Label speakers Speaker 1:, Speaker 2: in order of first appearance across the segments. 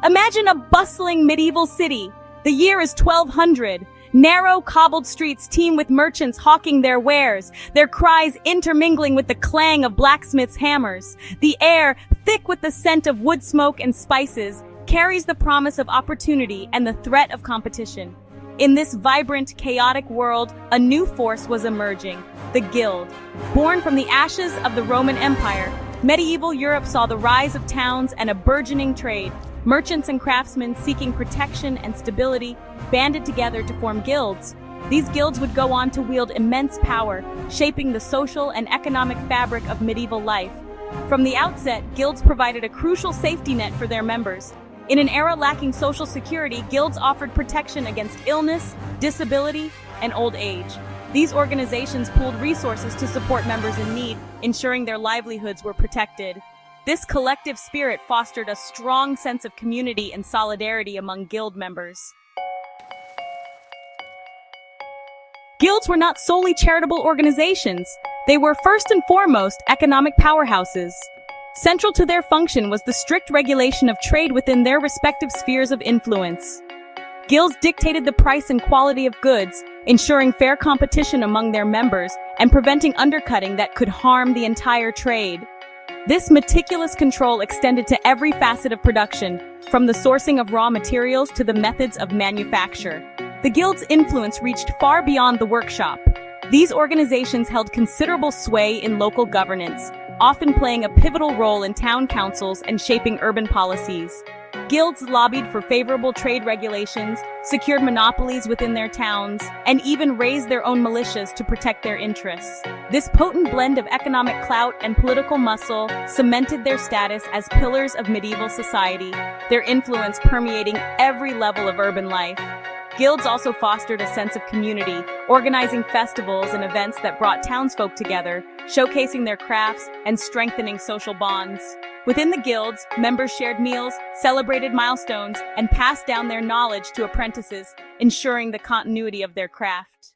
Speaker 1: Imagine a bustling medieval city. The year is 1200. Narrow, cobbled streets teem with merchants hawking their wares, their cries intermingling with the clang of blacksmiths' hammers. The air, thick with the scent of wood smoke and spices, carries the promise of opportunity and the threat of competition. In this vibrant, chaotic world, a new force was emerging, the Guild. Born from the ashes of the Roman Empire, medieval Europe saw the rise of towns and a burgeoning trade. Merchants and craftsmen seeking protection and stability banded together to form guilds. These guilds would go on to wield immense power, shaping the social and economic fabric of medieval life. From the outset, guilds provided a crucial safety net for their members. In an era lacking social security, guilds offered protection against illness, disability, and old age. These organizations pooled resources to support members in need, ensuring their livelihoods were protected. This collective spirit fostered a strong sense of community and solidarity among guild members. Guilds were not solely charitable organizations. They were first and foremost economic powerhouses. Central to their function was the strict regulation of trade within their respective spheres of influence. Guilds dictated the price and quality of goods, ensuring fair competition among their members and preventing undercutting that could harm the entire trade. This meticulous control extended to every facet of production, from the sourcing of raw materials to the methods of manufacture. The guild's influence reached far beyond the workshop. These organizations held considerable sway in local governance, often playing a pivotal role in town councils and shaping urban policies. Guilds lobbied for favorable trade regulations, secured monopolies within their towns, and even raised their own militias to protect their interests. This potent blend of economic clout and political muscle cemented their status as pillars of medieval society, their influence permeating every level of urban life. Guilds also fostered a sense of community, organizing festivals and events that brought townsfolk together, showcasing their crafts and strengthening social bonds. Within the guilds, members shared meals, celebrated milestones, and passed down their knowledge to apprentices, ensuring the continuity of their craft.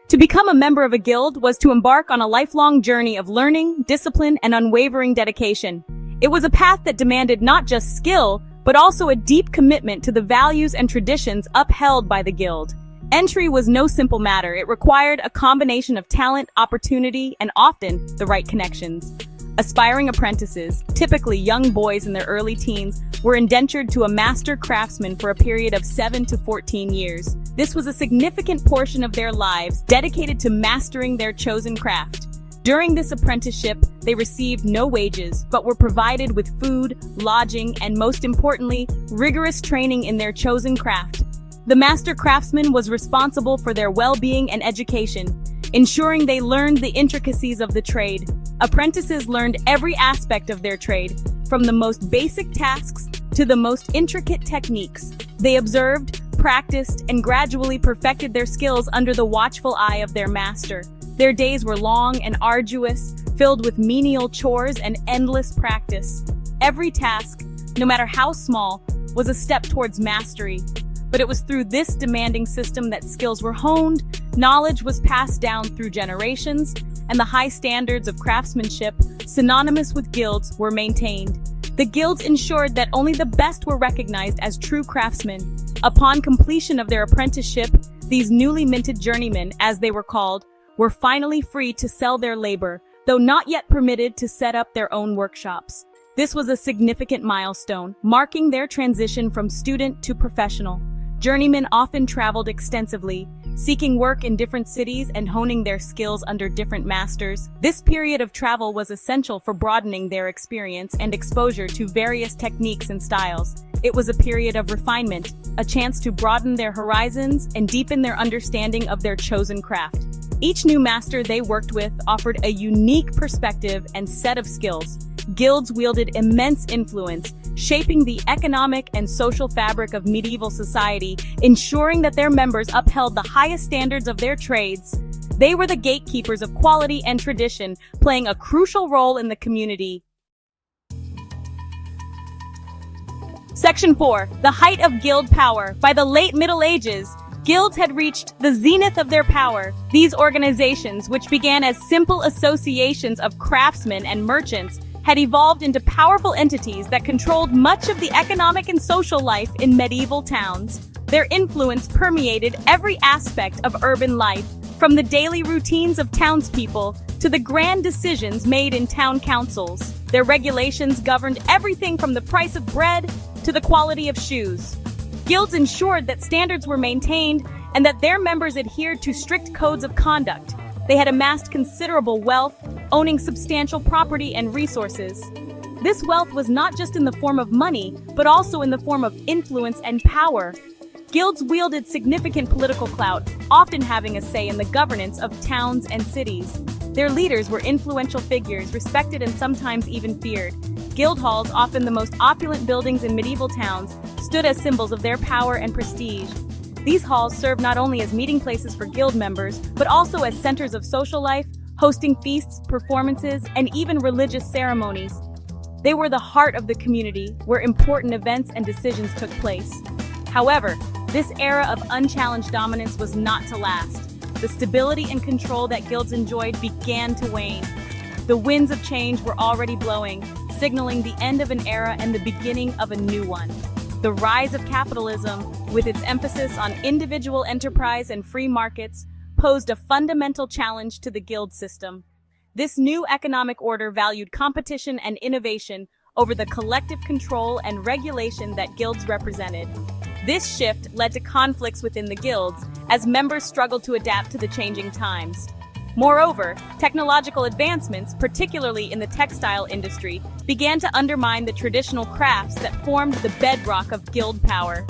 Speaker 1: To become a member of a guild was to embark on a lifelong journey of learning, discipline, and unwavering dedication. It was a path that demanded not just skill, but also a deep commitment to the values and traditions upheld by the guild. Entry was no simple matter. It required a combination of talent, opportunity, and often the right connections. Aspiring apprentices, typically young boys in their early teens, were indentured to a master craftsman for a period of 7 to 14 years. This was a significant portion of their lives dedicated to mastering their chosen craft. During this apprenticeship, they received no wages, but were provided with food, lodging, and most importantly, rigorous training in their chosen craft. The master craftsman was responsible for their well-being and education, ensuring they learned the intricacies of the trade. Apprentices learned every aspect of their trade, from the most basic tasks to the most intricate techniques. They observed, practiced, and gradually perfected their skills under the watchful eye of their master. Their days were long and arduous, filled with menial chores and endless practice. Every task, no matter how small, was a step towards mastery. But it was through this demanding system that skills were honed, knowledge was passed down through generations, and the high standards of craftsmanship, synonymous with guilds, were maintained. The guilds ensured that only the best were recognized as true craftsmen. Upon completion of their apprenticeship, these newly minted journeymen, as they were called, were finally free to sell their labor, though not yet permitted to set up their own workshops. This was a significant milestone, marking their transition from student to professional. Journeymen often traveled extensively, seeking work in different cities and honing their skills under different masters. This period of travel was essential for broadening their experience and exposure to various techniques and styles. It was a period of refinement, a chance to broaden their horizons and deepen their understanding of their chosen craft. Each new master they worked with offered a unique perspective and set of skills. Guilds wielded immense influence, shaping the economic and social fabric of medieval society, ensuring that their members upheld the highest standards of their trades. They were the gatekeepers of quality and tradition, playing a crucial role in the community. Section 4. The height of guild power. By the late Middle Ages, guilds had reached the zenith of their power. These organizations, which began as simple associations of craftsmen and merchants, had evolved into powerful entities that controlled much of the economic and social life in medieval towns. Their influence permeated every aspect of urban life, from the daily routines of townspeople to the grand decisions made in town councils. Their regulations governed everything from the price of bread to the quality of shoes. Guilds ensured that standards were maintained and that their members adhered to strict codes of conduct. They had amassed considerable wealth, owning substantial property and resources. This wealth was not just in the form of money, but also in the form of influence and power. Guilds wielded significant political clout, often having a say in the governance of towns and cities. Their leaders were influential figures, respected and sometimes even feared. Guild halls, often the most opulent buildings in medieval towns, stood as symbols of their power and prestige. These halls served not only as meeting places for guild members, but also as centers of social life, hosting feasts, performances, and even religious ceremonies. They were the heart of the community, where important events and decisions took place. However, this era of unchallenged dominance was not to last. The stability and control that guilds enjoyed began to wane. The winds of change were already blowing, signaling the end of an era and the beginning of a new one. The rise of capitalism, with its emphasis on individual enterprise and free markets, posed a fundamental challenge to the guild system. This new economic order valued competition and innovation over the collective control and regulation that guilds represented. This shift led to conflicts within the guilds as members struggled to adapt to the changing times. Moreover, technological advancements, particularly in the textile industry, began to undermine the traditional crafts that formed the bedrock of guild power.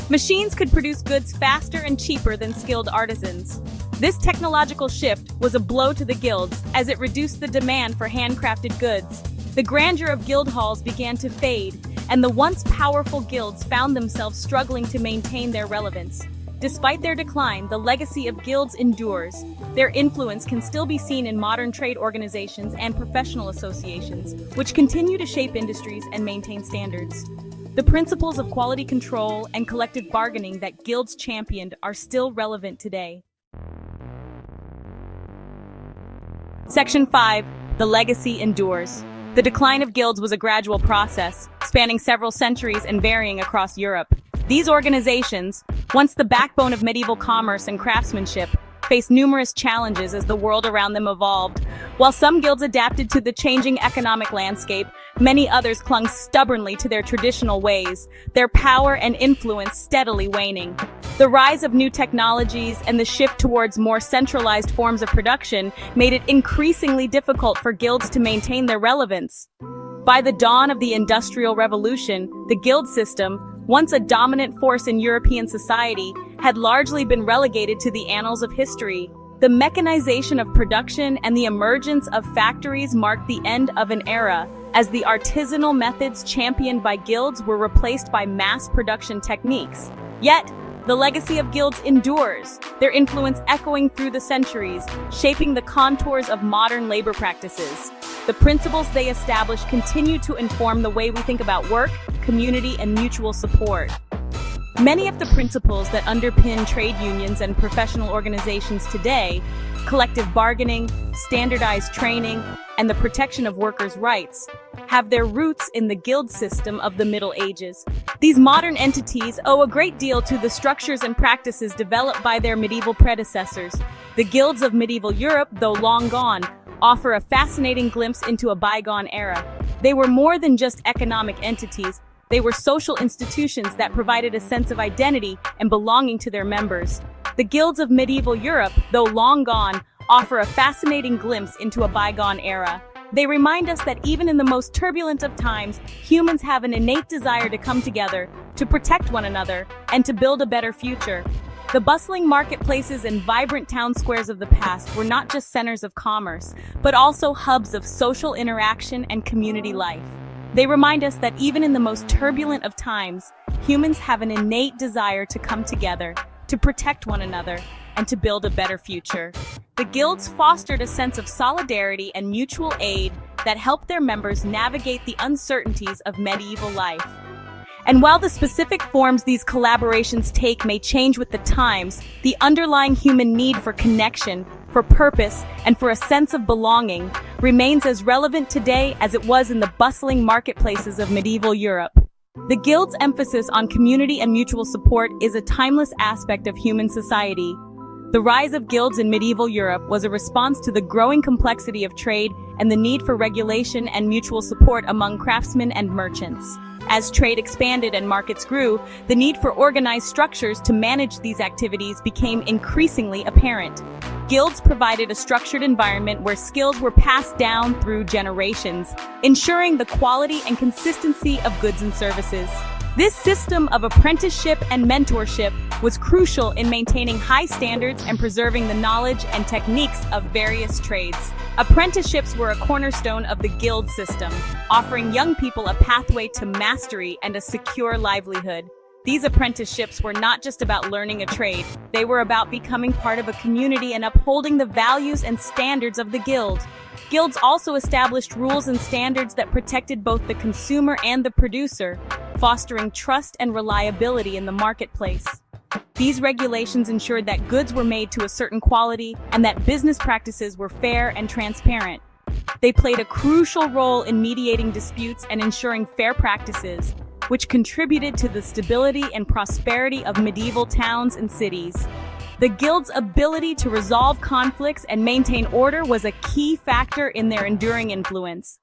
Speaker 1: Machines could produce goods faster and cheaper than skilled artisans. This technological shift was a blow to the guilds as it reduced the demand for handcrafted goods. The grandeur of guild halls began to fade, and the once powerful guilds found themselves struggling to maintain their relevance. Despite their decline, the legacy of guilds endures. Their influence can still be seen in modern trade organizations and professional associations, which continue to shape industries and maintain standards. The principles of quality control and collective bargaining that guilds championed are still relevant today. Section 5. The legacy endures. The decline of guilds was a gradual process, spanning several centuries and varying across Europe. These organizations, once the backbone of medieval commerce and craftsmanship, faced numerous challenges as the world around them evolved. While some guilds adapted to the changing economic landscape, many others clung stubbornly to their traditional ways, their power and influence steadily waning. The rise of new technologies and the shift towards more centralized forms of production made it increasingly difficult for guilds to maintain their relevance. By the dawn of the Industrial Revolution, the guild system, once a dominant force in European society, had largely been relegated to the annals of history. The mechanization of production and the emergence of factories marked the end of an era, as the artisanal methods championed by guilds were replaced by mass production techniques. Yet, the legacy of guilds endures, their influence echoing through the centuries, shaping the contours of modern labor practices. The principles they established continue to inform the way we think about work, community, and mutual support. Many of the principles that underpin trade unions and professional organizations today, collective bargaining, standardized training, and the protection of workers' rights, have their roots in the guild system of the Middle Ages. These modern entities owe a great deal to the structures and practices developed by their medieval predecessors. The guilds of medieval Europe, though long gone, offer a fascinating glimpse into a bygone era. They were more than just economic entities. They were social institutions that provided a sense of identity and belonging to their members. The guilds of medieval Europe, though long gone, offer a fascinating glimpse into a bygone era. They remind us that even in the most turbulent of times, humans have an innate desire to come together, to protect one another, and to build a better future. The bustling marketplaces and vibrant town squares of the past were not just centers of commerce, but also hubs of social interaction and community life. They remind us that even in the most turbulent of times, humans have an innate desire to come together, to protect one another, and to build a better future. The guilds fostered a sense of solidarity and mutual aid that helped their members navigate the uncertainties of medieval life. And while the specific forms these collaborations take may change with the times, the underlying human need for connection, for purpose, and for a sense of belonging remains as relevant today as it was in the bustling marketplaces of medieval Europe. The Guild's emphasis on community and mutual support is a timeless aspect of human society. The rise of guilds in medieval Europe was a response to the growing complexity of trade and the need for regulation and mutual support among craftsmen and merchants. As trade expanded and markets grew, the need for organized structures to manage these activities became increasingly apparent. Guilds provided a structured environment where skills were passed down through generations, ensuring the quality and consistency of goods and services. This system of apprenticeship and mentorship was crucial in maintaining high standards and preserving the knowledge and techniques of various trades. Apprenticeships were a cornerstone of the guild system, offering young people a pathway to mastery and a secure livelihood. These apprenticeships were not just about learning a trade, they were about becoming part of a community and upholding the values and standards of the guild. Guilds also established rules and standards that protected both the consumer and the producer, fostering trust and reliability in the marketplace. These regulations ensured that goods were made to a certain quality and that business practices were fair and transparent. They played a crucial role in mediating disputes and ensuring fair practices, which contributed to the stability and prosperity of medieval towns and cities. The Guild's ability to resolve conflicts and maintain order was a key factor in their enduring influence.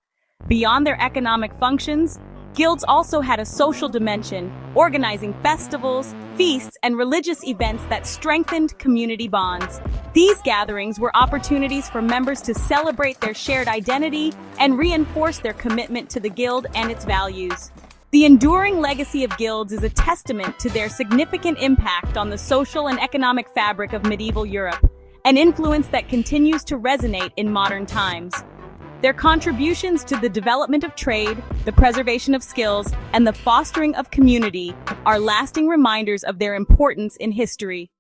Speaker 1: Beyond their economic functions, guilds also had a social dimension, organizing festivals, feasts, and religious events that strengthened community bonds. These gatherings were opportunities for members to celebrate their shared identity and reinforce their commitment to the guild and its values. The enduring legacy of guilds is a testament to their significant impact on the social and economic fabric of medieval Europe, an influence that continues to resonate in modern times. Their contributions to the development of trade, the preservation of skills, and the fostering of community are lasting reminders of their importance in history.